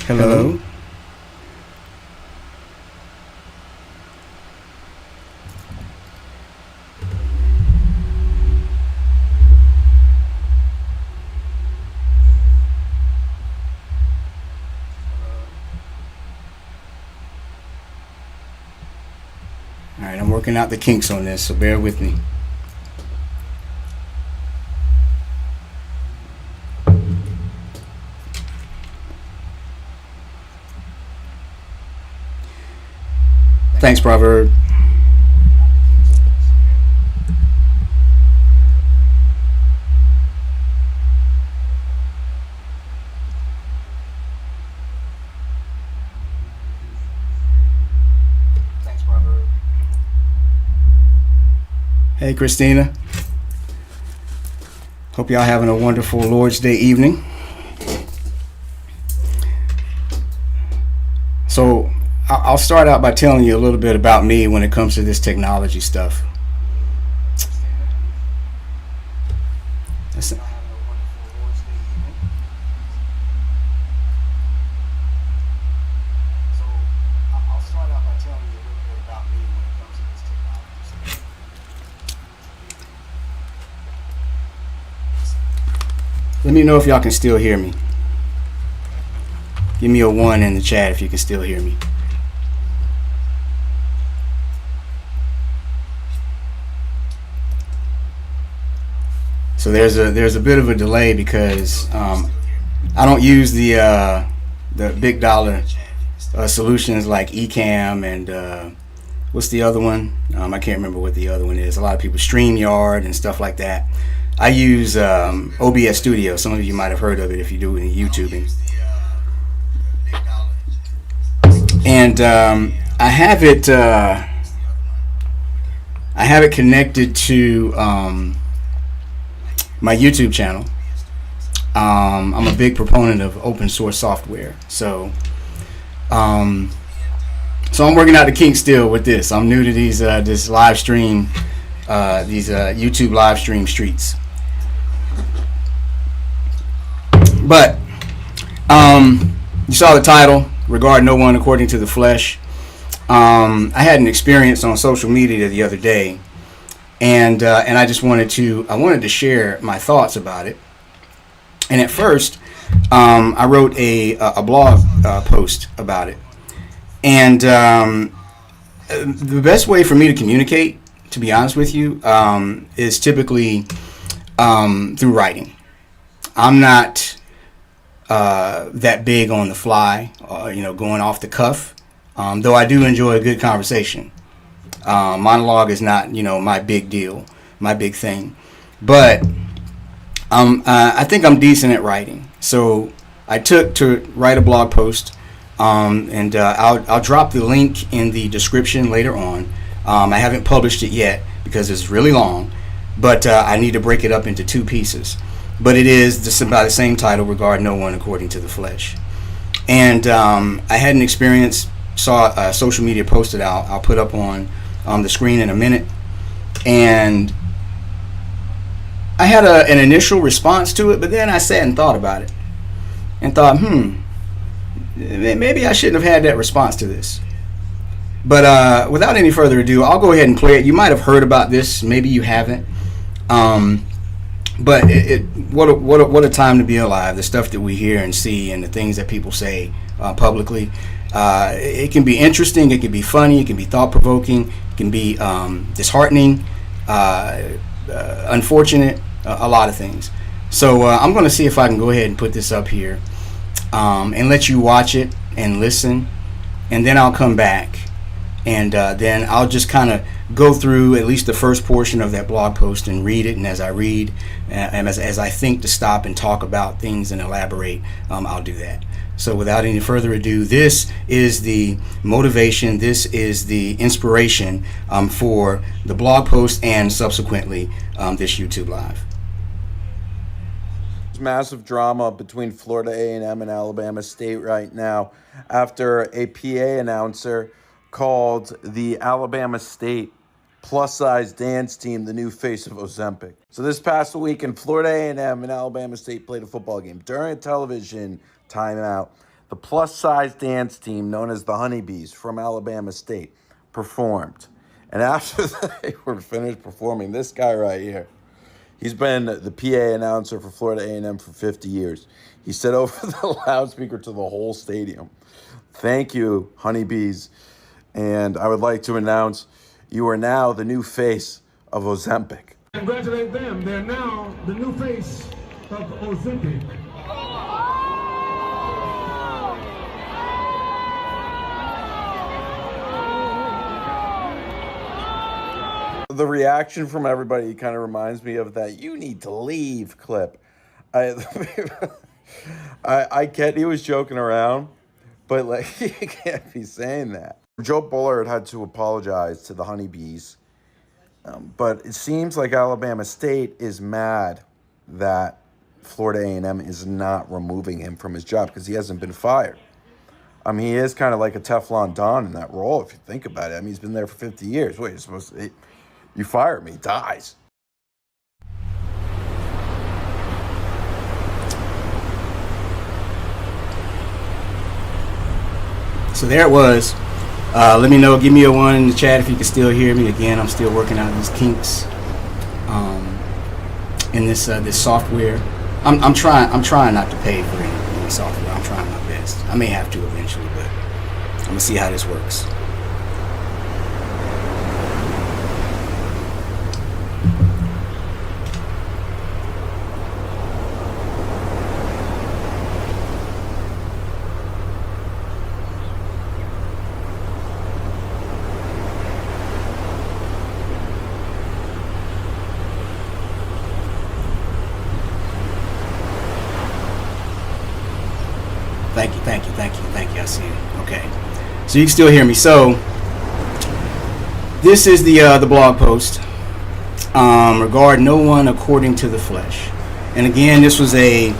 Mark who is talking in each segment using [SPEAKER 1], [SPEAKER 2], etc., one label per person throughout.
[SPEAKER 1] Hello. All right, I'm working out the kinks on this, so bear with me. Thanks, Proverb. Hey, Christina. Hope y'all having a wonderful Lord's Day evening. So, I'll start out by telling you a little bit about me when it comes to this technology stuff. Listen. Let me know if y'all can still hear me. Give me a 1 in the chat if you can still hear me. So there's a bit of a delay because I don't use the big dollar solutions like Ecamm and what's the other one? I can't remember what the other one is. A lot of people StreamYard and stuff like that. I use OBS Studio. Some of you might have heard of it if you do any YouTubing. And I have it connected to my YouTube channel. I'm a big proponent of open source software, so I'm working out the kinks still with this. I'm new to these this live stream, these YouTube live stream streets. But you saw the title, regard no one according to the flesh. I had an experience on social media the other day, and I just wanted to share my thoughts about it. And at first, I wrote a blog post about it, and the best way for me to communicate, to be honest with you, is typically through writing. I'm not that big on the fly, going off the cuff. Though I do enjoy a good conversation. Monologue is not, my big deal, my big thing. But I think I'm decent at writing. So I took to write a blog post, and I'll drop the link in the description later on. I haven't published it yet because it's really long, but I need to break it up into 2 pieces. But it is just by the same title, Regard No One According to the Flesh. And I had an experience, saw a social media posted out. I'll put up on the screen in a minute. And I had an initial response to it, but then I sat and thought about it. And thought, maybe I shouldn't have had that response to this. But without any further ado, I'll go ahead and play it. You might have heard about this, maybe you haven't. But what a time to be alive. The stuff that we hear and see and the things that people say publicly. It can be interesting, it can be funny, it can be thought-provoking, it can be disheartening, unfortunate, a lot of things. So I'm going to see if I can go ahead and put this up here and let you watch it and listen, and then I'll come back and then I'll just kind of go through at least the first portion of that blog post and read it, and as I read and as I think to stop and talk about things and elaborate, I'll do that. So without any further ado, this is the motivation, this is the inspiration for the blog post and subsequently this YouTube Live.
[SPEAKER 2] There's massive drama between Florida A&M and Alabama State right now after a PA announcer called the Alabama State plus-size dance team the new face of Ozempic. So this past weekend, Florida A&M and Alabama State played a football game. During a television timeout, the plus-size dance team known as the Honeybees from Alabama State performed. And after they were finished performing, this guy right here, he's been the PA announcer for Florida A&M for 50 years. He said over the loudspeaker to the whole stadium, "Thank you, Honeybees. And I would like to announce you are now the new face of Ozempic."
[SPEAKER 3] Congratulate them. They're now the new face of Ozempic.
[SPEAKER 2] The reaction from everybody kind of reminds me of that "you need to leave" clip. I get he was joking around, but like you can't be saying that. Joe Bullard had to apologize to the Honeybees, but it seems like Alabama State is mad that Florida A&M is not removing him from his job because he hasn't been fired. I mean, he is kind of like a Teflon Don in that role, if you think about it. I mean, he's been there for 50 years. Wait, you're supposed to... You fire me, he dies.
[SPEAKER 1] So there it was. Let me know. Give me a 1 in the chat if you can still hear me. Again, I'm still working out these kinks in this software. I'm trying not to pay for any software. I'm trying my best. I may have to eventually, but I'm gonna see how this works. Thank you. I see it. Okay. So you can still hear me. So this is the blog post. Regard no one according to the flesh. And again, this was a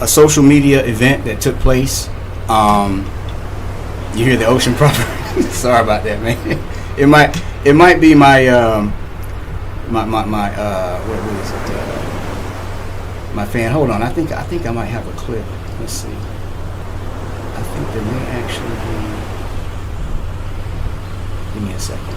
[SPEAKER 1] social media event that took place. You hear the ocean proper. Sorry about that, man. It might be my what is it? My fan. Hold on. I think I might have a clip. Let's see. I think there may actually be. Give me a second.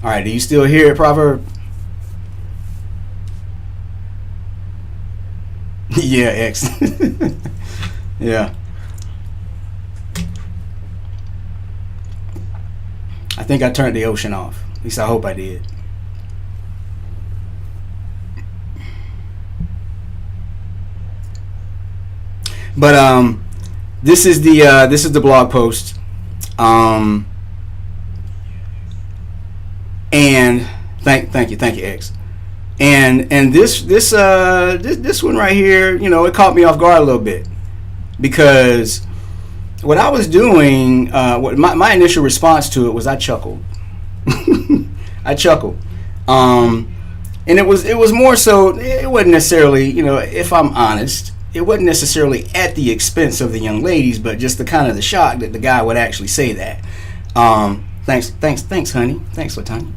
[SPEAKER 1] All right, do you still hear it, Proverb? Yeah, X. Yeah. I think I turned the ocean off. At least I hope I did. But this is the blog post. And thank you, X. And this one right here, you know, it caught me off guard a little bit, because what I was doing, what my initial response to it was I chuckled. I chuckled. And it was more so, it wasn't necessarily, you know, if I'm honest, it wasn't necessarily at the expense of the young ladies, but just the kind of the shock that the guy would actually say that. Thanks, honey. Thanks, Latanya.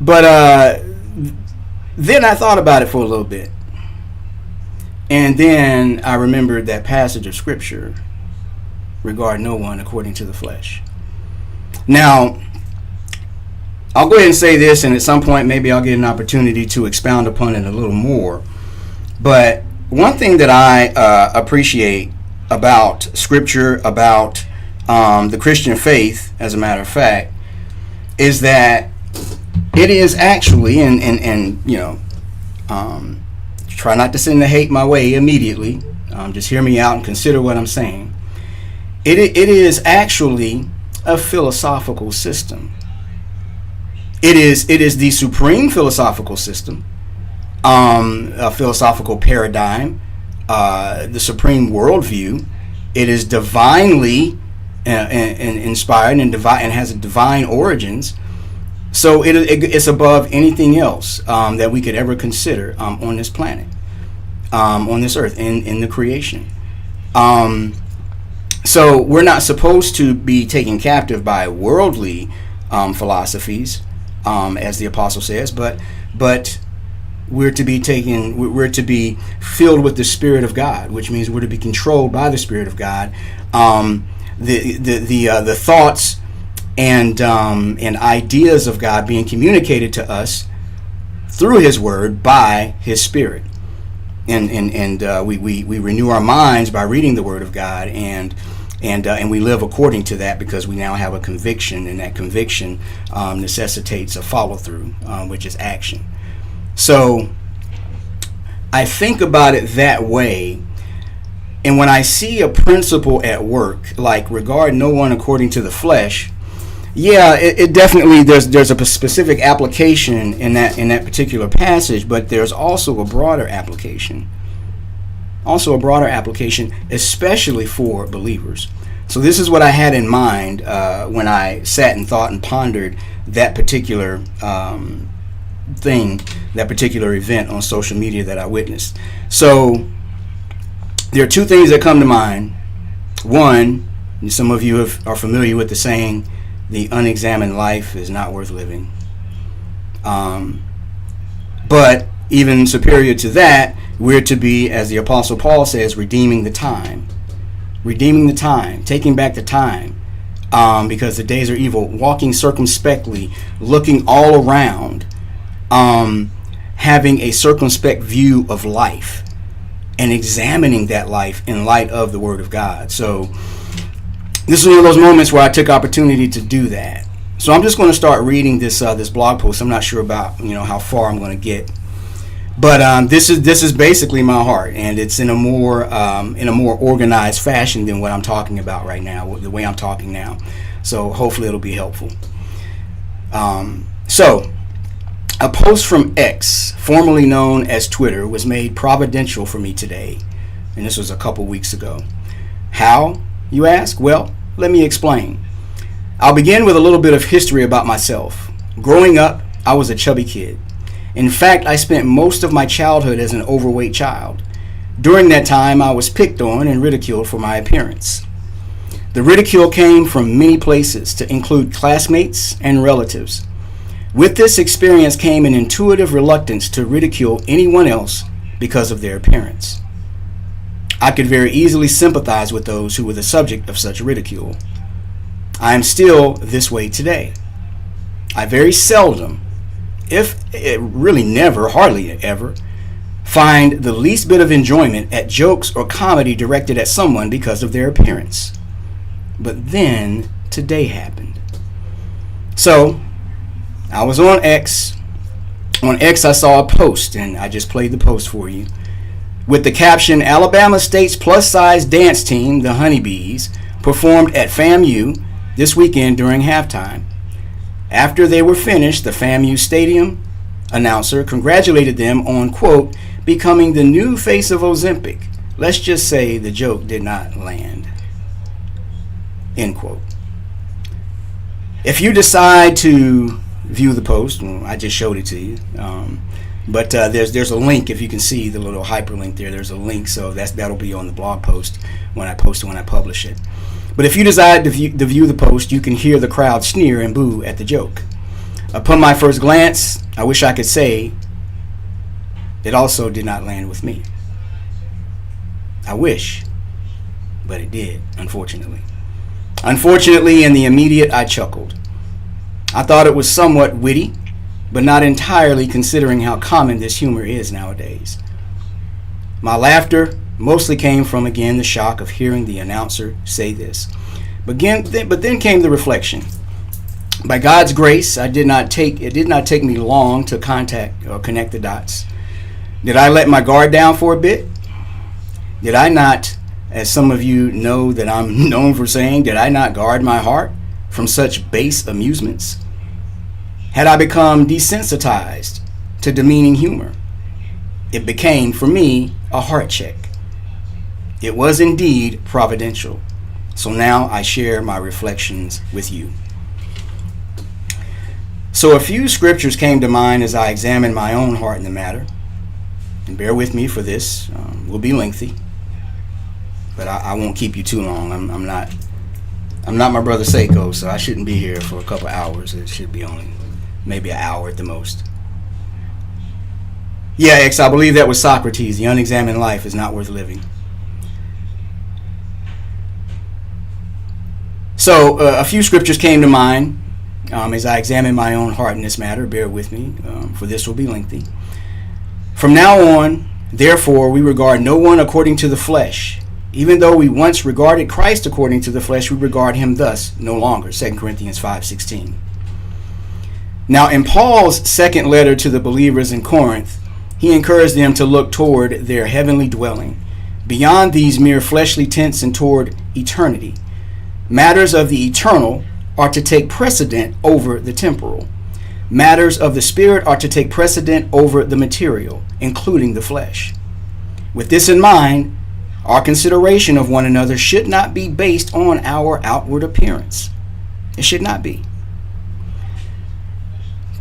[SPEAKER 1] But then I thought about it for a little bit. And then I remembered that passage of scripture, regard no one according to the flesh. Now, I'll go ahead and say this, and at some point maybe I'll get an opportunity to expound upon it a little more. But one thing that I appreciate about scripture, about the Christian faith, as a matter of fact, is that it is actually, and you know, try not to send the hate my way immediately. Just hear me out and consider what I'm saying. It is actually a philosophical system. It is the supreme philosophical system, a philosophical paradigm, the supreme worldview. It is divinely inspired and divine, and has a divine origins. So it's above anything else that we could ever consider on this planet, on this earth, in the creation. So we're not supposed to be taken captive by worldly philosophies, as the apostle says, but we're to be filled with the Spirit of God, which means we're to be controlled by the Spirit of God. The thoughts and ideas of God being communicated to us through His Word by His Spirit, and we renew our minds by reading the Word of God, and we live according to that, because we now have a conviction, and that conviction necessitates a follow through, which is action. So I think about it that way, and when I see a principle at work, like regard no one according to the flesh, yeah, it definitely there's a specific application in that particular passage, but there's also a broader application. Especially for believers. So this is what I had in mind when I sat and thought and pondered that particular that particular event on social media that I witnessed. So there are two things that come to mind. One, some of you are familiar with the saying, the unexamined life is not worth living. But even superior to that, we're to be, as the Apostle Paul says, redeeming the time, taking back the time, because the days are evil, walking circumspectly, looking all around, having a circumspect view of life, and examining that life in light of the Word of God. So this is one of those moments where I took opportunity to do that. So I'm just going to start reading this blog post. I'm not sure about how far I'm going to get, but this is basically my heart, and it's in a more organized fashion than what I'm talking about right now, the way I'm talking now. So hopefully it'll be helpful. So a post from X, formerly known as Twitter, was made providential for me today, and this was a couple weeks ago. How, you ask? Well, let me explain. I'll begin with a little bit of history about myself. Growing up, I was a chubby kid. In fact, I spent most of my childhood as an overweight child. During that time, I was picked on and ridiculed for my appearance. The ridicule came from many places, to include classmates and relatives. With this experience came an intuitive reluctance to ridicule anyone else because of their appearance. I could very easily sympathize with those who were the subject of such ridicule. I am still this way today. I very seldom, if it really never, hardly ever, find the least bit of enjoyment at jokes or comedy directed at someone because of their appearance. But then today happened. So I was on X. On X, I saw a post, and I just played the post for you, with the caption, Alabama State's plus-size dance team, the Honeybees, performed at FAMU this weekend during halftime. After they were finished, the FAMU Stadium announcer congratulated them on, quote, becoming the new face of Ozempic. Let's just say the joke did not land, end quote. If you decide to view the post, I just showed it to you, but there's a link. If you can see the little hyperlink there's a link, so that'll be on the blog post when I publish it. But if you decide to view the post, you can hear the crowd sneer and boo at the joke. Upon my first glance, I wish I could say it also did not land with me. I wish, but it did, unfortunately. Unfortunately, in the immediate, I chuckled. I thought it was somewhat witty, but not entirely, considering how common this humor is nowadays. My laughter mostly came from, again, the shock of hearing the announcer say this. But then came the reflection. By God's grace, it did not take me long to connect the dots. Did I let my guard down for a bit? Did I not, as some of you know that I'm known for saying, did I not guard my heart from such base amusements? Had I become desensitized to demeaning humor? It became, for me, a heart check. It was indeed providential. So now I share my reflections with you. So a few scriptures came to mind as I examined my own heart in the matter. And bear with me for this. Will be lengthy. But I won't keep you too long. I'm not I'm not my brother Seiko, so I shouldn't be here for a couple hours. It should be only maybe an hour at the most. Yeah, X, I believe that was Socrates. The unexamined life is not worth living. So a few scriptures came to mind as I examine my own heart in this matter. Bear with me, for this will be lengthy. From now on, therefore, we regard no one according to the flesh. Even though we once regarded Christ according to the flesh, we regard him thus no longer. 2 Corinthians 5:16. Now, in Paul's second letter to the believers in Corinth, he encouraged them to look toward their heavenly dwelling, beyond these mere fleshly tents and toward eternity. Matters of the eternal are to take precedent over the temporal. Matters of the spirit are to take precedent over the material, including the flesh. With this in mind, our consideration of one another should not be based on our outward appearance. It should not be.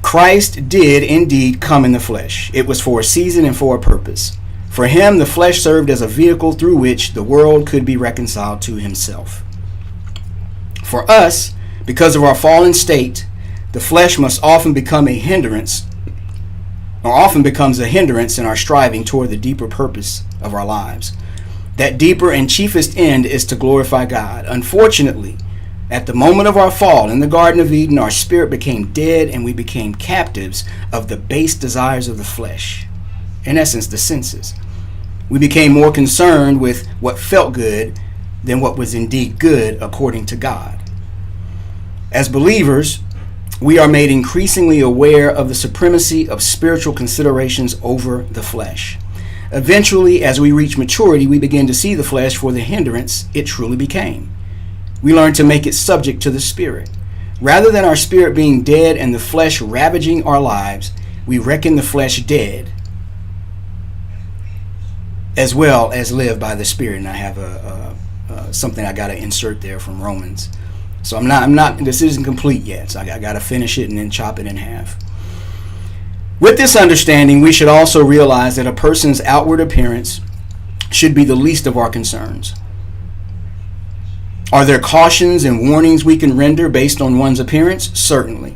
[SPEAKER 1] Christ did indeed come in the flesh. It was for a season and for a purpose. For him, the flesh served as a vehicle through which the world could be reconciled to himself. For us, because of our fallen state, the flesh must often become a hindrance, or often becomes a hindrance in our striving toward the deeper purpose of our lives. That deeper and chiefest end is to glorify God. Unfortunately, at the moment of our fall in the Garden of Eden, our spirit became dead and we became captives of the base desires of the flesh. In essence, the senses. We became more concerned with what felt good than what was indeed good according to God. As believers, we are made increasingly aware of the supremacy of spiritual considerations over the flesh. Eventually, as we reach maturity, we begin to see the flesh for the hindrance it truly became. We learn to make it subject to the spirit. Rather than our spirit being dead and the flesh ravaging our lives, we reckon the flesh dead as well as live by the spirit. And I have something I got to insert there from Romans. So I'm not. This isn't complete yet. So I got to finish it and then chop it in half. With this understanding, we should also realize that a person's outward appearance should be the least of our concerns. Are there cautions and warnings we can render based on one's appearance? Certainly.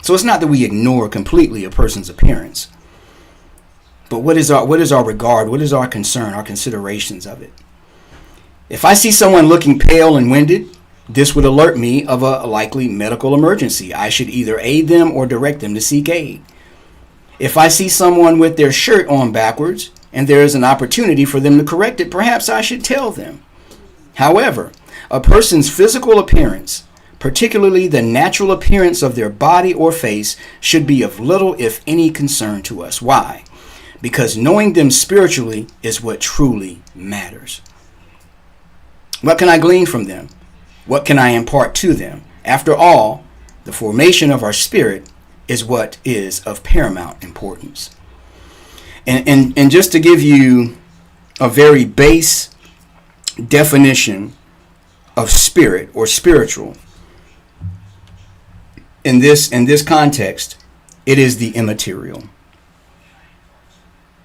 [SPEAKER 1] So it's not that we ignore completely a person's appearance. But what is our regard? What is our concern, our considerations of it? If I see someone looking pale and winded, this would alert me of a likely medical emergency. I should either aid them or direct them to seek aid. If I see someone with their shirt on backwards and there is an opportunity for them to correct it, perhaps I should tell them. However, a person's physical appearance, particularly the natural appearance of their body or face, should be of little, if any, concern to us. Why? Because knowing them spiritually is what truly matters. What can I glean from them? What can I impart to them? After all, the formation of our spirit is what is of paramount importance. And just to give you a very base definition of spirit or spiritual, in this context, it is the immaterial.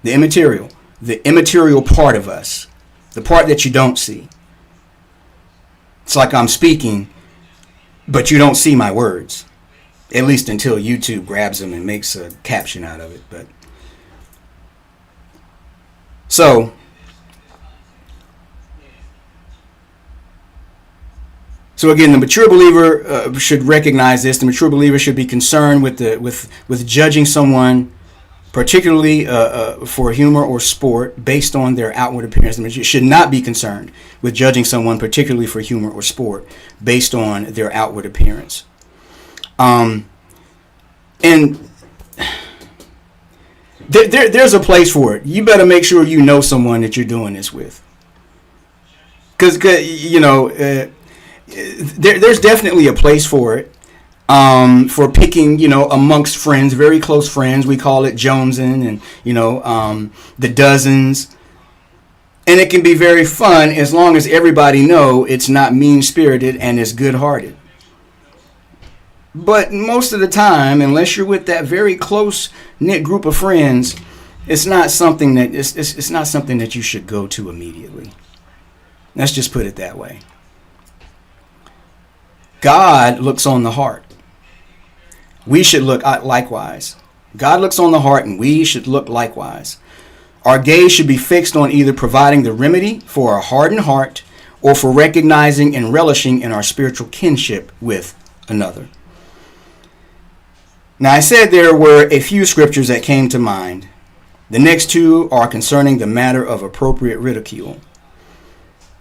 [SPEAKER 1] The immaterial part of us, the part that you don't see. It's like I'm speaking, but you don't see my words. At least until YouTube grabs them and makes a caption out of it. But so again, the mature believer should recognize this. The mature believer should be concerned with judging someone, particularly for humor or sport, based on their outward appearance. The mature should not be concerned with judging someone, particularly for humor or sport, based on their outward appearance. And there's a place for it. You better make sure you know someone that you're doing this with, because there's definitely a place for it. For picking, amongst friends, very close friends, we call it jonesing, and the dozens. And it can be very fun as long as everybody know it's not mean-spirited and is good-hearted. But most of the time, unless you're with that very close-knit group of friends, it's not something that it's not something that you should go to immediately. Let's just put it that way. God looks on the heart. We should look likewise. God looks on the heart, and we should look likewise. Our gaze should be fixed on either providing the remedy for a hardened heart or for recognizing and relishing in our spiritual kinship with another. Now, I said there were a few scriptures that came to mind. The next two are concerning the matter of appropriate ridicule.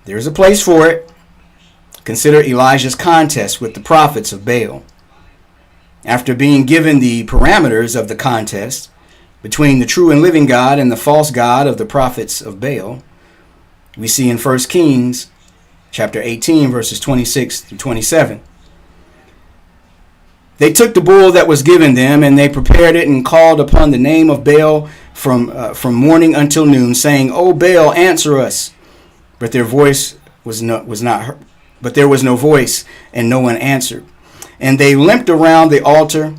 [SPEAKER 1] There is a place for it. Consider Elijah's contest with the prophets of Baal. After being given the parameters of the contest between the true and living God and the false god of the prophets of Baal, we see in 1 Kings chapter 18, verses 26 through 27. They took the bull that was given them, and they prepared it and called upon the name of Baal from morning until noon, saying, "O Baal, answer us." But their voice was not heard. But there was no voice, and no one answered. And they limped around the altar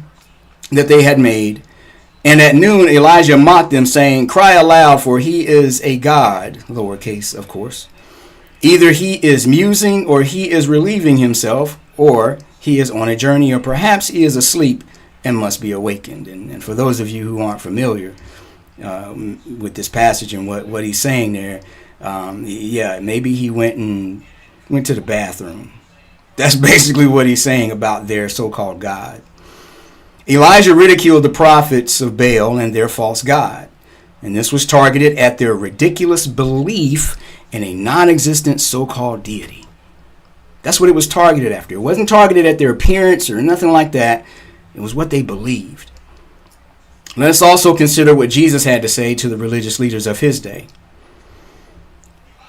[SPEAKER 1] that they had made. And at noon Elijah mocked them, saying, "Cry aloud, for he is a god," lowercase, of course. "Either he is musing, or he is relieving himself, or he is on a journey, or perhaps he is asleep and must be awakened." And for those of you who aren't familiar with this passage and what he's saying there, maybe he went to the bathroom. That's basically what he's saying about their so-called God. Elijah ridiculed the prophets of Baal and their false god, and this was targeted at their ridiculous belief in a non-existent so-called deity. That's what it was targeted after. It wasn't targeted at their appearance or nothing like that. It was what they believed. Let us also consider what Jesus had to say to the religious leaders of his day.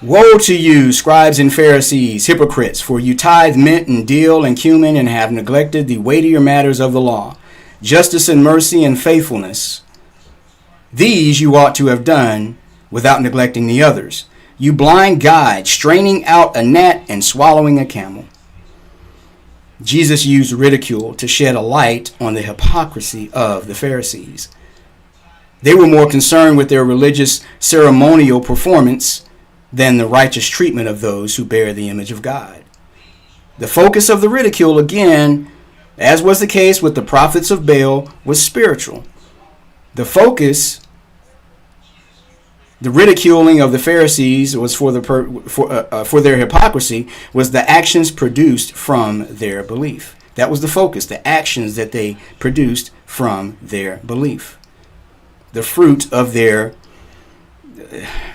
[SPEAKER 1] "Woe to you, scribes and Pharisees, hypocrites, for you tithe mint and dill and cumin and have neglected the weightier matters of the law, justice and mercy and faithfulness. These you ought to have done without neglecting the others. You blind guides, straining out a gnat and swallowing a camel." Jesus used ridicule to shed a light on the hypocrisy of the Pharisees. They were more concerned with their religious ceremonial performance than the righteous treatment of those who bear the image of God. The focus of the ridicule, again, as was the case with the prophets of Baal, was spiritual. The ridiculing of the Pharisees was for their hypocrisy, was the actions produced from their belief. That was the focus, the actions that they produced from their belief. The fruit of their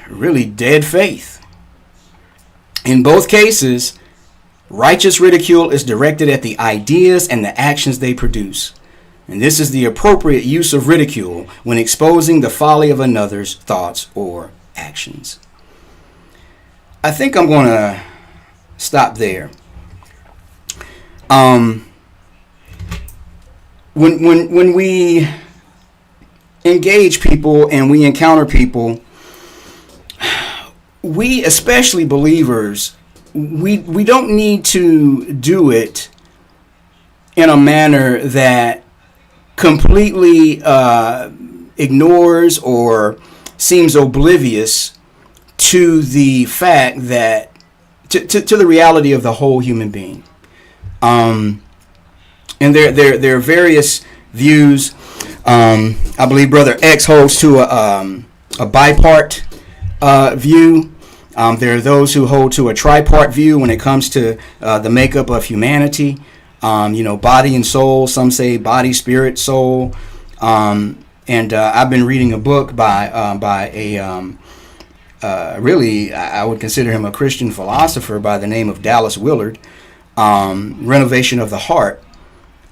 [SPEAKER 1] really dead faith. In both cases, righteous ridicule is directed at the ideas and the actions they produce. And this is the appropriate use of ridicule when exposing the folly of another's thoughts or actions. I think I'm going to stop there. When we engage people and we encounter people, we, especially believers, we don't need to do it in a manner that completely ignores or seems oblivious to the fact that to the reality of the whole human being. And there are various views. I believe Brother X holds to a bipart view. There are those who hold to a tripart view when it comes to the makeup of humanity. Body and soul. Some say body, spirit, soul. And I've been reading a book by really, I would consider him a Christian philosopher by the name of Dallas Willard, Renovation of the Heart,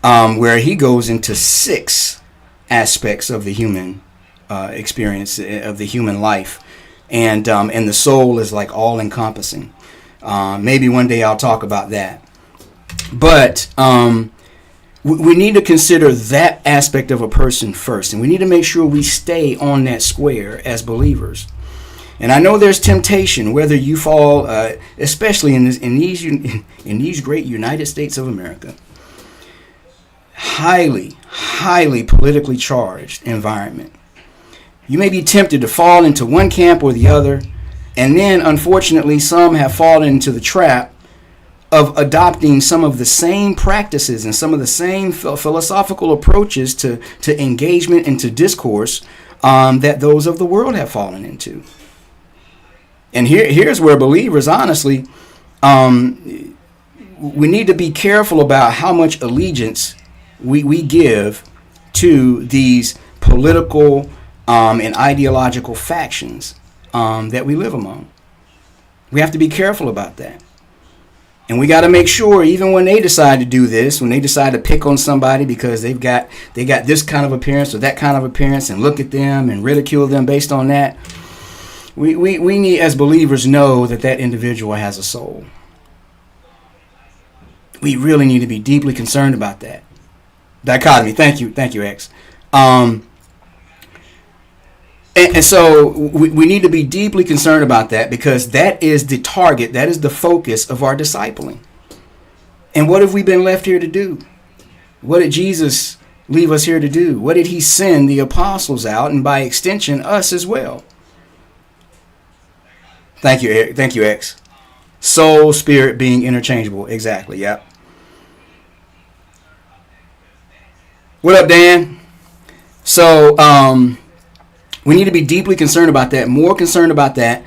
[SPEAKER 1] where he goes into 6 aspects of the human experience, of the human life. And the soul is like all encompassing. Maybe one day I'll talk about that. But we need to consider that aspect of a person first, and we need to make sure we stay on that square as believers. And I know there's temptation, whether you fall, especially in these great United States of America, highly politically charged environment. You may be tempted to fall into one camp or the other, and then unfortunately some have fallen into the trap of adopting some of the same practices and some of the same philosophical approaches to engagement and to discourse that those of the world have fallen into. And here's where believers, honestly, we need to be careful about how much allegiance we give to these political and ideological factions that we live among. We have to be careful about that. And we got to make sure, even when they decide to do this, when they decide to pick on somebody because they got this kind of appearance or that kind of appearance, and look at them and ridicule them based on that, we need, as believers, know that individual has a soul. We really need to be deeply concerned about that. Dichotomy. Thank you, X. And so we need to be deeply concerned about that, because that is the target, that is the focus of our discipling. And what have we been left here to do? What did Jesus leave us here to do? What did he send the apostles out, and by extension us as well? Thank you, Eric. Thank you, X. Soul, spirit being interchangeable. Exactly, yep. What up, Dan? So, we need to be deeply concerned about that, more concerned about that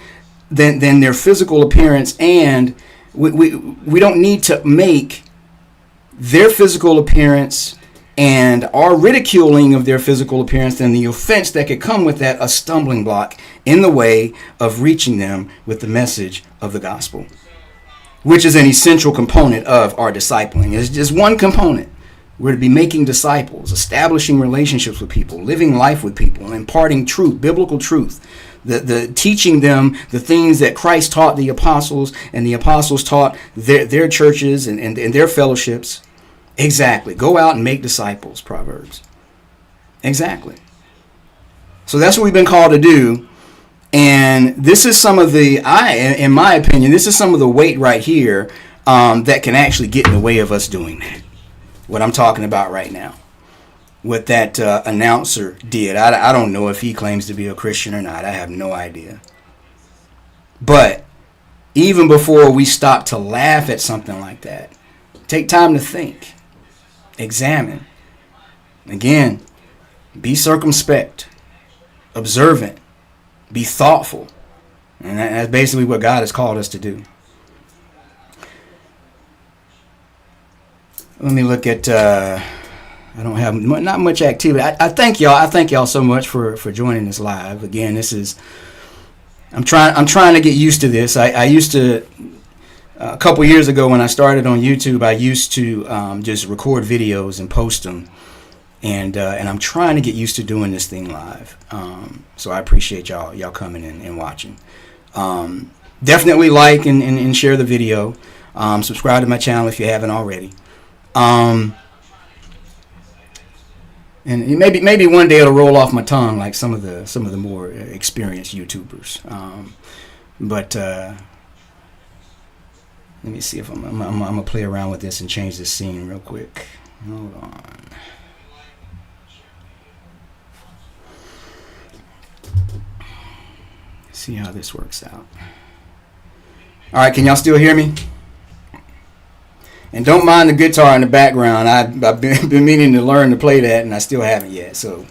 [SPEAKER 1] than their physical appearance. And we don't need to make their physical appearance and our ridiculing of their physical appearance and the offense that could come with that a stumbling block in the way of reaching them with the message of the gospel, which is an essential component of our discipling. It's just one component. We're to be making disciples, establishing relationships with people, living life with people, imparting truth, biblical truth, the teaching them the things that Christ taught the apostles, and the apostles taught their churches and their fellowships. Exactly. Go out and make disciples, Proverbs. Exactly. So that's what we've been called to do. And this is some of in my opinion, this is some of the weight right here that can actually get in the way of us doing that. What I'm talking about right now, what that announcer did. I don't know if he claims to be a Christian or not. I have no idea. But even before we stop to laugh at something like that, take time to think, examine. Again, be circumspect, observant, be thoughtful. And that's basically what God has called us to do. Let me look at, I don't have not much activity. I thank y'all. I thank y'all so much for joining this live. Again, I'm trying to get used to this. I used to, a couple years ago when I started on YouTube, I used to just record videos and post them. And I'm trying to get used to doing this thing live. So I appreciate y'all coming in and watching. Definitely like and share the video. Subscribe to my channel if you haven't already. And maybe one day it'll roll off my tongue like some of the more experienced YouTubers. But let me see if I'm gonna play around with this and change this scene real quick. Hold on. See how this works out. All right, can y'all still hear me? And don't mind the guitar in the background. I've been meaning to learn to play that, and I still haven't yet. So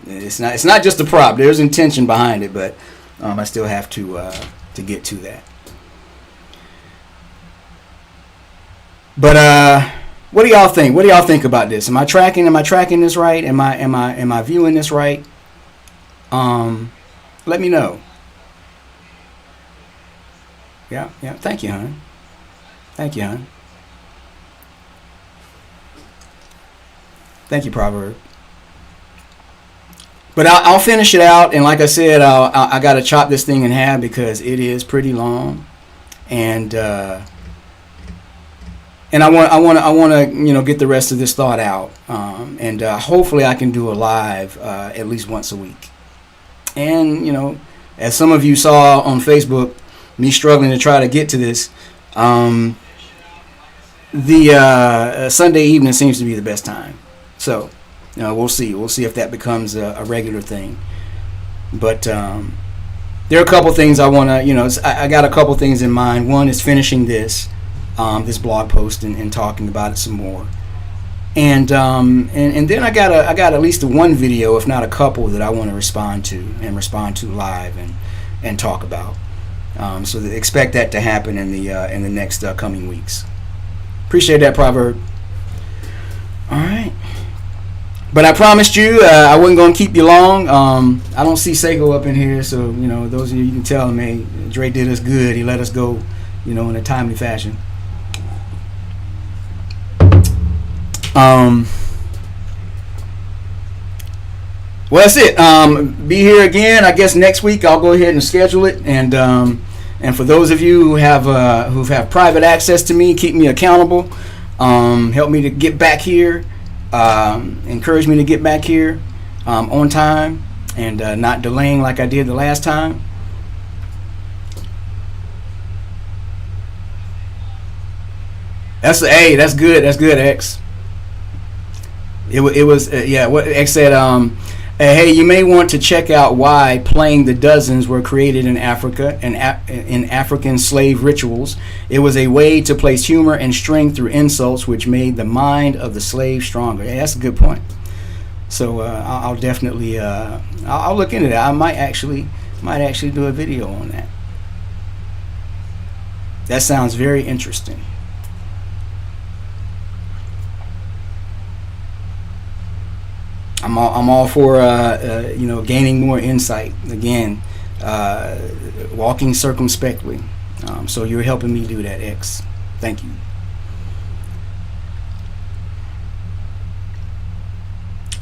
[SPEAKER 1] it's not just a prop. There's intention behind it, but I still have to get to that. But what do y'all think? What do y'all think about this? Am I tracking this right? Am I viewing this right? Let me know. Yeah. Thank you, hon. Thank you, Proverb. But I'll finish it out, and like I said, I got to chop this thing in half because it is pretty long, and I want to get the rest of this thought out, and hopefully I can do a live at least once a week. And as some of you saw on Facebook, me struggling to try to get to this, the Sunday evening seems to be the best time. So, we'll see. We'll see if that becomes a regular thing. But there are a couple things I want to, I got a couple things in mind. One is finishing this. this blog post and talking about it some more. And then I got at least one video, if not a couple, that I want to respond to live and talk about. So expect that to happen in the next coming weeks. Appreciate that, Proverb. All right. But I promised you I wasn't going to keep you long. I don't see Seiko up in here, so those of you can tell him, hey, Dre did us good. He let us go, in a timely fashion. Well, that's it. Be here again. I guess next week I'll go ahead and schedule it. And for those of you who have private access to me, keep me accountable. Help me to get back here. Encourage me to get back here on time and not delaying like I did the last time. That's good. That's good, X. It was what X said. Hey, you may want to check out why playing the dozens were created in Africa and in African slave rituals. It was a way to place humor and strength through insults, which made the mind of the slave stronger. Hey, that's a good point. So I'll definitely I'll look into that. I might actually do a video on that. That sounds very interesting. I'm all for gaining more insight. Again, walking circumspectly. So you're helping me do that, X. Thank you.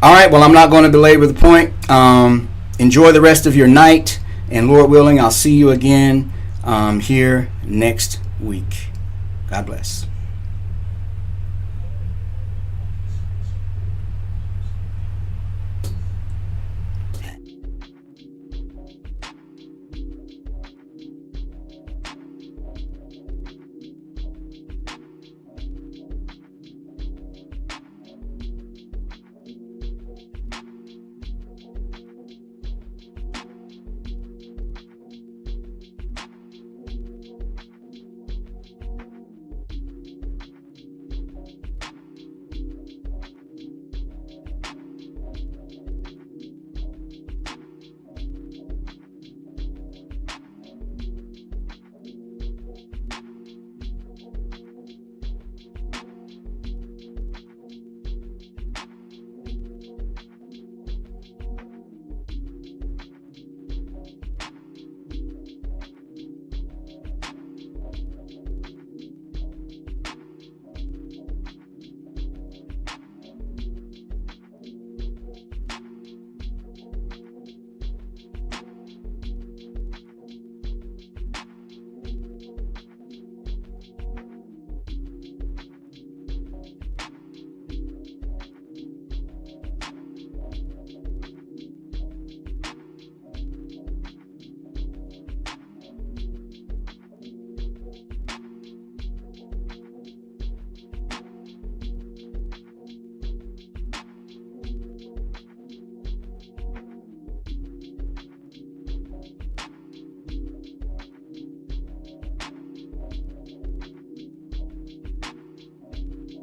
[SPEAKER 1] All right. Well, I'm not going to belabor the point. Enjoy the rest of your night, and Lord willing, I'll see you again here next week. God bless.